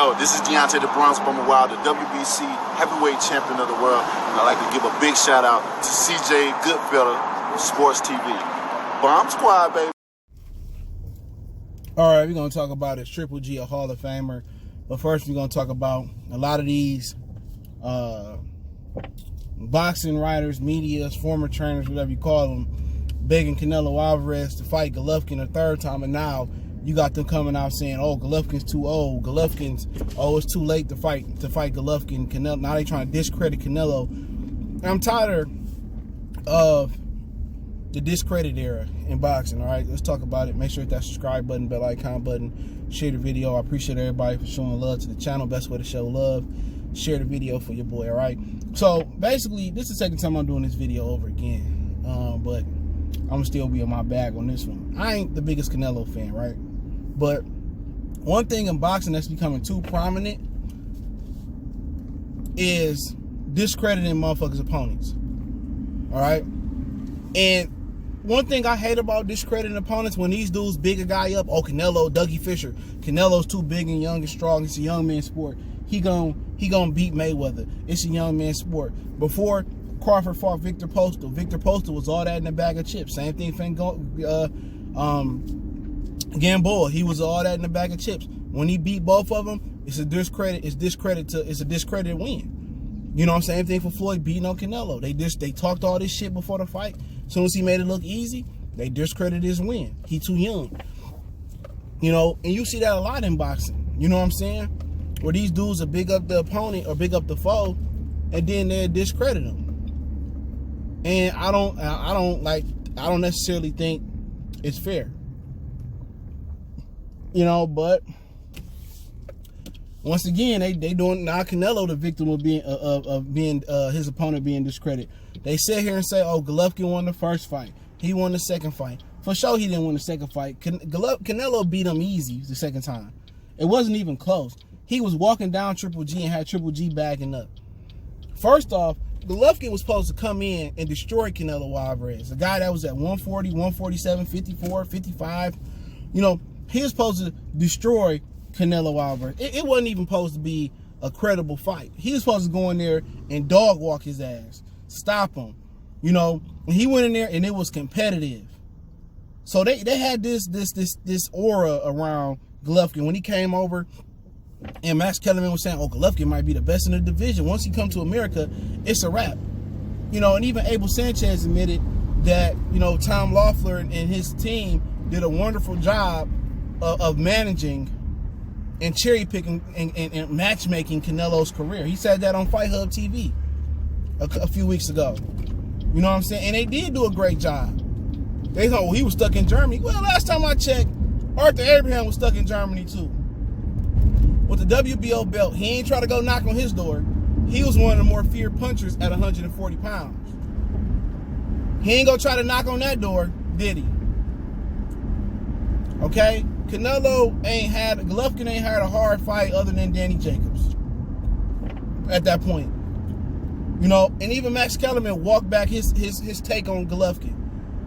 Yo, this is Deontay the Bronx Bummer Wild, the WBC heavyweight champion of the world. And I'd like to give a big shout out to CJ Goodfellow of Sports TV. Bomb Squad, baby. All right, we're going to talk about it. Triple G, a Hall of Famer. But first, we're going to talk about a lot of these boxing writers, medias, former trainers, whatever you call them, begging Canelo Alvarez to fight Golovkin a third time. And now you got them coming out saying, oh, Golovkin's too old. It's too late to fight Golovkin. Canelo. Now they trying to discredit Canelo. And I'm tired of the discredit era in boxing. All right, let's talk about it. Make sure to hit that subscribe button, bell icon button, share the video. I appreciate everybody for showing love to the channel. Best way to show love, share the video for your boy. All right, so basically this is the second time I'm doing this video over again, but I'm gonna still be in my bag on this one. I ain't the biggest Canelo fan, right? But one thing in boxing that's becoming too prominent is discrediting motherfuckers' opponents. All right, and one thing I hate about discrediting opponents, when these dudes big a guy up, oh, Canelo, Dougie Fisher, Canelo's too big and young and strong, it's a young man's sport. He gonna beat Mayweather. It's a young man's sport. Before Crawford fought Victor Postal was all that in a bag of chips. Same thing for Gamboa, he was all that in a bag of chips. When he beat both of them, it's a discredit. It's a discredited win. You know what I'm saying? Same thing for Floyd beating on Canelo. They talked all this shit before the fight. As soon as he made it look easy, they discredited his win. He too young. You know, and you see that a lot in boxing. You know what I'm saying? Where these dudes will big up the opponent or big up the foe, and then they'll discredit them. And I don't necessarily think it's fair. You know, but once again, they doing now Canelo the victim of being his opponent being discredited. They sit here and say, oh, Golovkin won the first fight. He won the second fight. For sure he didn't win the second fight. Canelo beat him easy the second time. It wasn't even close. He was walking down Triple G and had Triple G backing up. First off, Golovkin was supposed to come in and destroy Canelo Alvarez. A guy that was at 140, 147, 54, 55. You know, he was supposed to destroy Canelo Alvarez. It wasn't even supposed to be a credible fight. He was supposed to go in there and dog walk his ass. Stop him. You know, and he went in there and it was competitive. So they had this aura around Golovkin when he came over, and Max Kellerman was saying, oh, Golovkin might be the best in the division. Once he comes to America, it's a wrap. You know, and even Abel Sanchez admitted that, you know, Tom Loeffler and his team did a wonderful job of managing and cherry picking and matchmaking Canelo's career. He said that on Fight Hub TV a few weeks ago. You know what I'm saying? And they did do a great job. They thought, well, he was stuck in Germany. Well, last time I checked, Arthur Abraham was stuck in Germany too. With the WBO belt, he ain't try to go knock on his door. He was one of the more feared punchers at 140 pounds. He ain't gonna try to knock on that door, did he? Okay? Golovkin ain't had a hard fight other than Danny Jacobs at that point. You know, and even Max Kellerman walked back his take on Golovkin.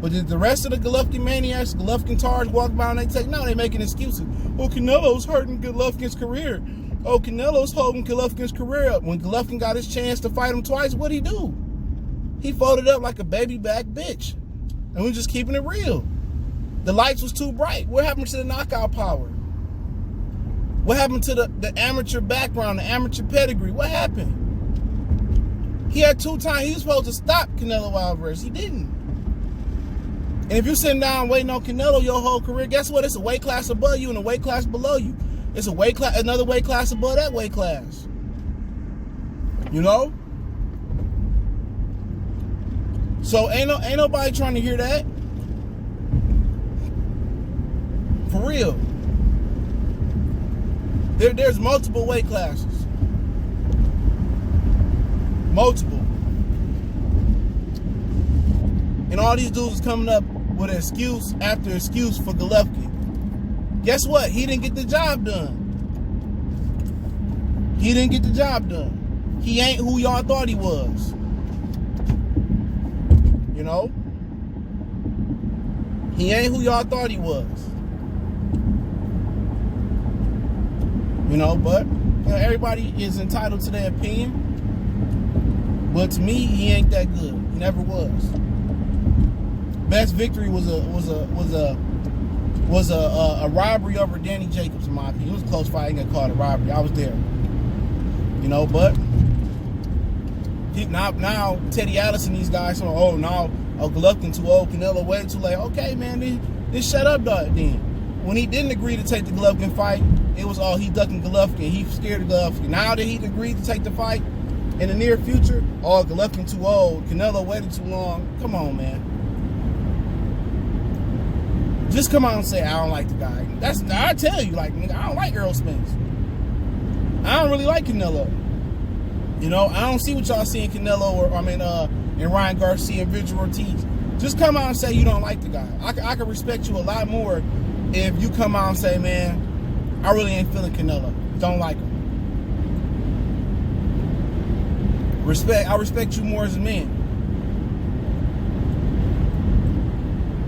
But did the rest of the Golovkin maniacs, Golovkin tars walk by and they take, no, they making excuses. Oh, Canelo's hurting Golovkin's career. Oh, Canelo's holding Golovkin's career up. When Golovkin got his chance to fight him twice, what'd he do? He folded up like a baby back bitch. And we're just keeping it real. The lights was too bright. What happened to the knockout power? What happened to the amateur background, the amateur pedigree? What happened? He had 2 times. He was supposed to stop Canelo Alvarez. He didn't. And if you're sitting down waiting on Canelo your whole career, guess what? It's a weight class above you and a weight class below you. It's another weight class above that weight class. You know? So ain't nobody trying to hear that. For real. There's multiple weight classes. Multiple. And all these dudes is coming up with excuse after excuse for Golovkin. Guess what? He didn't get the job done. He didn't get the job done. He ain't who y'all thought he was. You know? He ain't who y'all thought he was. But everybody is entitled to their opinion. But to me, he ain't that good. He never was. Best victory was a robbery over Danny Jacobs, in my opinion. It was a close fight. I ain't gonna call it a robbery. I was there. But now Teddy Atlas and these guys saying, Golovkin too old, Canelo way too late. Okay, man, then shut up, dog. Then when he didn't agree to take the Golovkin fight, it was he ducking Golovkin. He scared of Golovkin. Now that he agreed to take the fight in the near future, Golovkin too old, Canelo waited too long. Come on, man. Just come out and say I don't like the guy. I tell you, I don't like Errol Spence. I don't really like Canelo. I don't see what y'all see in Canelo in Ryan Garcia and Victor Ortiz. Just come out and say you don't like the guy. I can respect you a lot more if you come out and say, man, I really ain't feeling Canelo. Don't like him. I respect you more as a man.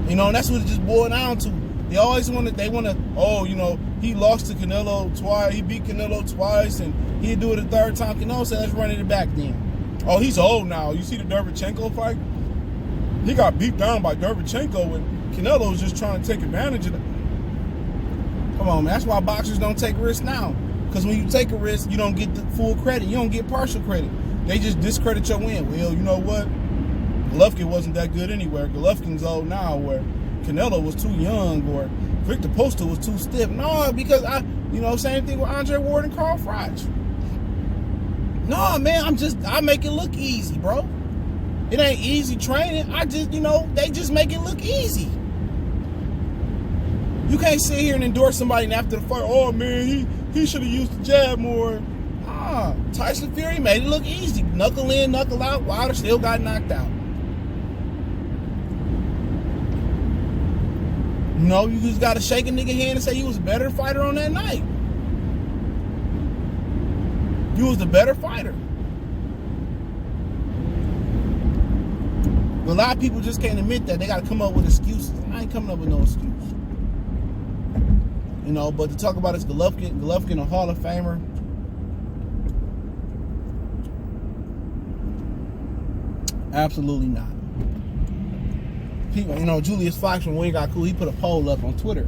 And that's what it just boiled down to. They always he lost to Canelo twice, he beat Canelo twice, and he'd do it a third time. Canelo said, let's run it back then. He's old now. You see the Derevchenko fight? He got beat down by Derevchenko, and Canelo was just trying to take advantage of it. Come on, man. That's why boxers don't take risks now. Because when you take a risk, you don't get the full credit. You don't get partial credit. They just discredit your win. Well, you know what? Golovkin wasn't that good anywhere. Golovkin's old now, where Canelo was too young, or Victor Postol was too stiff. No, because same thing with Andre Ward and Carl Froch. No, man, I make it look easy, bro. It ain't easy training. They just make it look easy. You can't sit here and endorse somebody and after the fight, oh man, he should have used the jab more. Tyson Fury made it look easy. Knuckle in, knuckle out. Wilder still got knocked out. You just got to shake a nigga hand and say he was a better fighter on that night. You was the better fighter. But a lot of people just can't admit that. They got to come up with excuses. I ain't coming up with no excuse. But to talk about this Golovkin, a Hall of Famer. Absolutely not. People, Julius Fox from Wing Got Cool, he put a poll up on Twitter.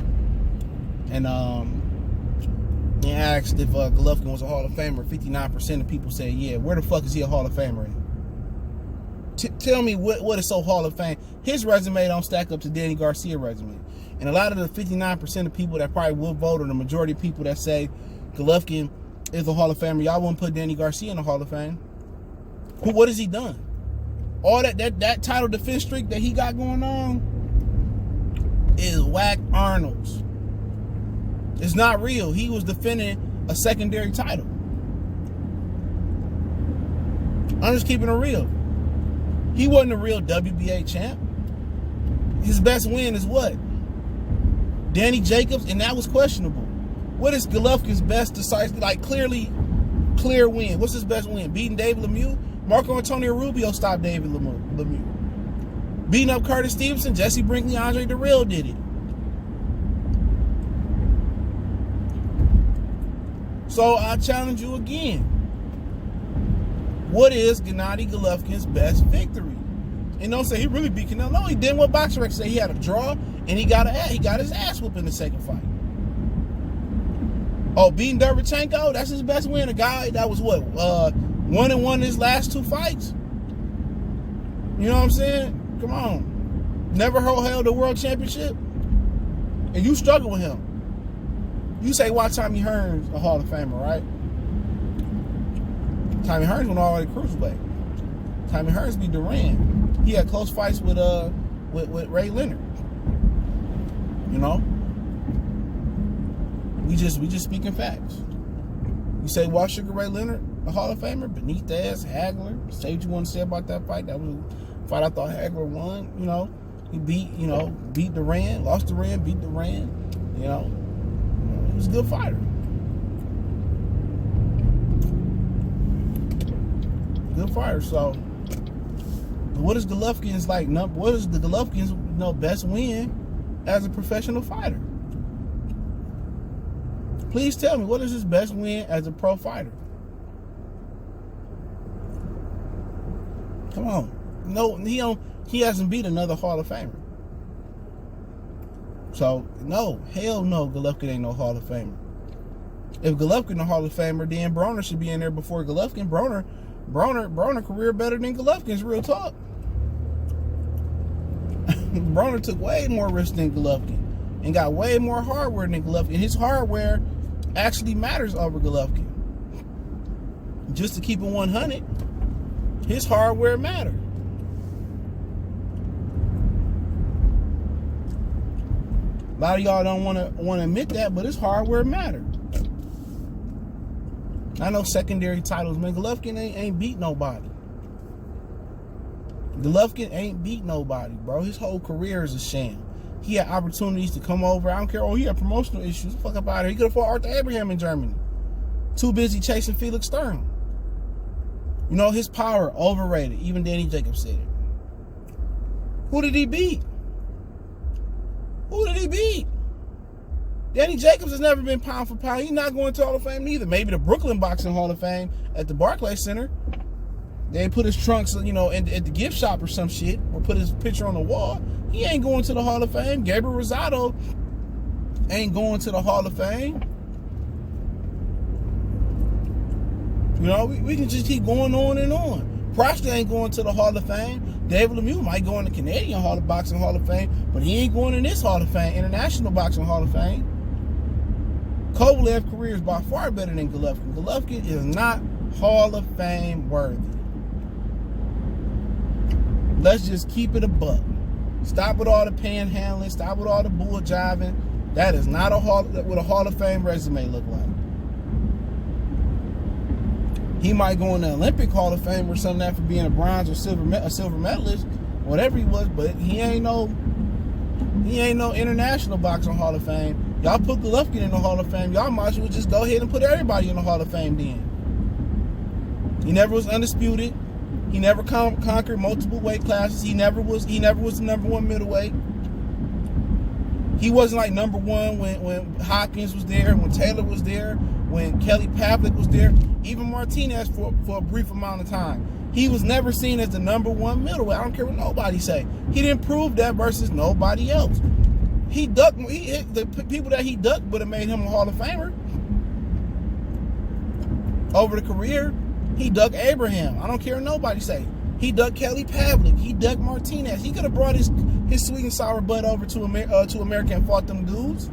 And he asked if Golovkin was a Hall of Famer. 59% of people said, yeah. Where the fuck is he a Hall of Famer in? Tell me what is so Hall of Fame. His resume don't stack up to Danny Garcia's resume. And a lot of the 59% of people that probably will vote, or the majority of people that say Golovkin is a Hall of Famer, y'all wouldn't put Danny Garcia in the Hall of Fame. What has he done? All that title defense streak that he got going on is whack Arnold's. It's not real. He was defending a secondary title. I'm just keeping it real. He wasn't a real WBA champ. His best win is what? Danny Jacobs, and that was questionable. What is Golovkin's best decisive, clear win? What's his best win? Beating David Lemieux? Marco Antonio Rubio stopped David Lemieux. Beating up Curtis Stevenson, Jesse Brinkley, Andre Dirrell did it. So I challenge you again. What is Gennady Golovkin's best victory? And don't say he really beat Canelo. No, he didn't. What Boxer Rex say? He had a draw and he got his ass whooped in the second fight. Beating Derevchenko, that's his best win. A guy that was 1-1 in his last two fights. You know what I'm saying? Come on. Never held the world championship. And you struggle with him. You say, why Tommy Hearns a Hall of Famer, right? Tommy Hearns went all the way to cruiserweight. Tommy Hearns beat Duran. He had close fights with Ray Leonard. We just speaking facts. You say, why Sugar Ray Leonard a Hall of Famer? Beneath the ass, Hagler. Say what you want to say about that fight. That was a fight I thought Hagler won. He beat Duran, lost Duran, beat Duran. He was a good fighter. Good fighter. So, what is Golovkin's what is the Golovkin's best win as a professional fighter? Please tell me, what is his best win as a pro fighter? Come on. No, he hasn't beat another Hall of Famer. So, no, hell no, Golovkin ain't no Hall of Famer. If Golovkin a Hall of Famer, then Broner should be in there before Golovkin. Broner career better than Golovkin's, real talk. Broner took way more risks than Golovkin and got way more hardware than Golovkin. His hardware actually matters over Golovkin. Just to keep it 100, his hardware mattered. A lot of y'all don't want to admit that, but his hardware mattered. I know secondary titles, man. Golovkin ain't beat nobody. Golovkin ain't beat nobody, bro. His whole career is a sham. He had opportunities to come over. I don't care. Oh, he had promotional issues. Fuck up out of here. He could have fought Arthur Abraham in Germany. Too busy chasing Felix Stern. You know, his power, overrated. Even Danny Jacobs said it. Who did he beat? Who did he beat? Danny Jacobs has never been pound for pound. He's not going to Hall of Fame either. Maybe the Brooklyn Boxing Hall of Fame at the Barclays Center. They put his trunks, you know, at the gift shop or some shit, or put his picture on the wall. He ain't going to the Hall of Fame. Gabriel Rosado ain't going to the Hall of Fame. You know, we can just keep going on and on. Prosper ain't going to the Hall of Fame. David Lemieux might go in the Canadian Boxing Hall of Fame, but he ain't going in this Hall of Fame, International Boxing Hall of Fame. Kovalev's career is by far better than Golovkin. Golovkin is not Hall of Fame worthy. Let's just keep it a buck. Stop with all the panhandling. Stop with all the bull jiving. That is not what a Hall of Fame resume look like. He might go in the Olympic Hall of Fame or something that for being a bronze or silver medalist, whatever he was, but he ain't no International Boxing Hall of Fame. Y'all put Golovkin in the Hall of Fame. Y'all might as well just go ahead and put everybody in the Hall of Fame then. He never was undisputed. He never conquered multiple weight classes. He never was the number one middleweight. He wasn't like number one when Hopkins was there, when Taylor was there, when Kelly Pavlik was there, even Martinez for a brief amount of time. He was never seen as the number one middleweight. I don't care what nobody say. He didn't prove that versus nobody else. He hit the people that he ducked would have made him a Hall of Famer. Over the career, he ducked Abraham. I don't care what nobody say. He ducked Kelly Pavlik. He ducked Martinez. He could have brought his sweet and sour butt over to America and fought them dudes.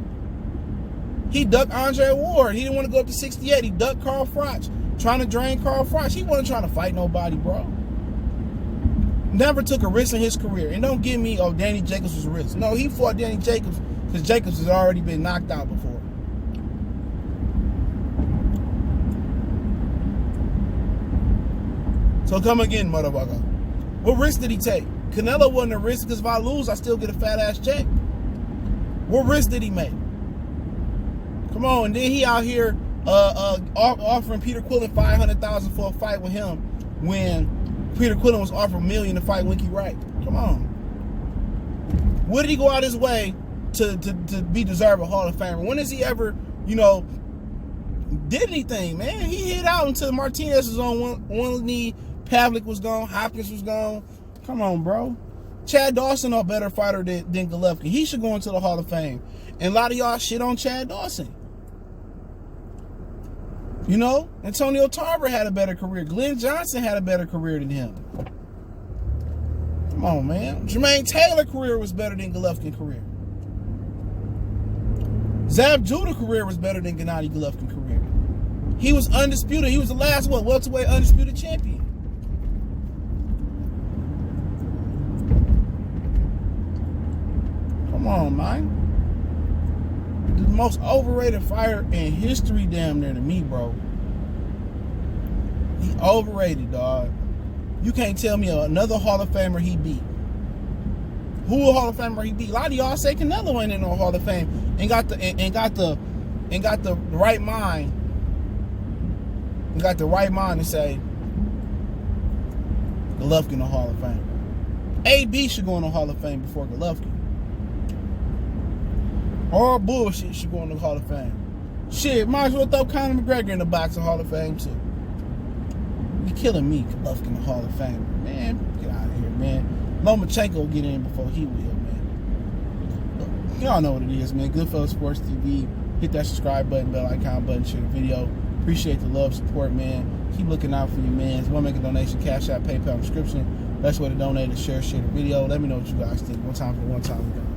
He ducked Andre Ward. He didn't want to go up to 68. He ducked Carl Froch, trying to drain Carl Froch. He wasn't trying to fight nobody, bro. Never took a risk in his career. And don't give me, oh, Danny Jacobs was a risk. No, he fought Danny Jacobs because Jacobs has already been knocked out before. So come again, motherfucker. What risk did he take? Canelo wasn't a risk because if I lose, I still get a fat ass check. What risk did he make? Come on, and then he out here offering Peter Quillen $500,000 for a fight with him when Peter Quillen was offered $1 million to fight Winky Wright. Come on. What did he go out his way to be deserved a Hall of Famer? When has he ever, did anything, man? He hit out until Martinez was on one knee, Pavlik was gone, Hopkins was gone. Come on, bro. Chad Dawson a better fighter than Golovkin. He should go into the Hall of Fame. And a lot of y'all shit on Chad Dawson. Antonio Tarver had a better career. Glenn Johnson had a better career than him. Come on, man. Jermaine Taylor's career was better than Golovkin's career. Zab Judah's career was better than Gennady Golovkin's career. He was undisputed. He was the last, welterweight undisputed champion. Come on, man. The most overrated fighter in history damn near to me, bro. He overrated, dog. You can't tell me another Hall of Famer he beat. Who a Hall of Famer he beat? A lot of y'all say Canelo ain't in no Hall of Fame and got the right mind. And got the right mind to say Golovkin in the Hall of Fame. AB should go in the Hall of Fame before Golovkin. All bullshit should go in the Hall of Fame. Shit, might as well throw Conor McGregor in the boxing Hall of Fame too. You killing me, Golovkin in the Hall of Fame. Man, get out of here, man. Lomachenko will get in before he will, man. Look, y'all know what it is, man. Goodfellas Sports TV. Hit that subscribe button, bell icon button, share the video. Appreciate the love, support, man. Keep looking out for your mans. Want to make a donation, Cash App, PayPal, description. Best way to donate is share the video. Let me know what you guys think. One time for one time.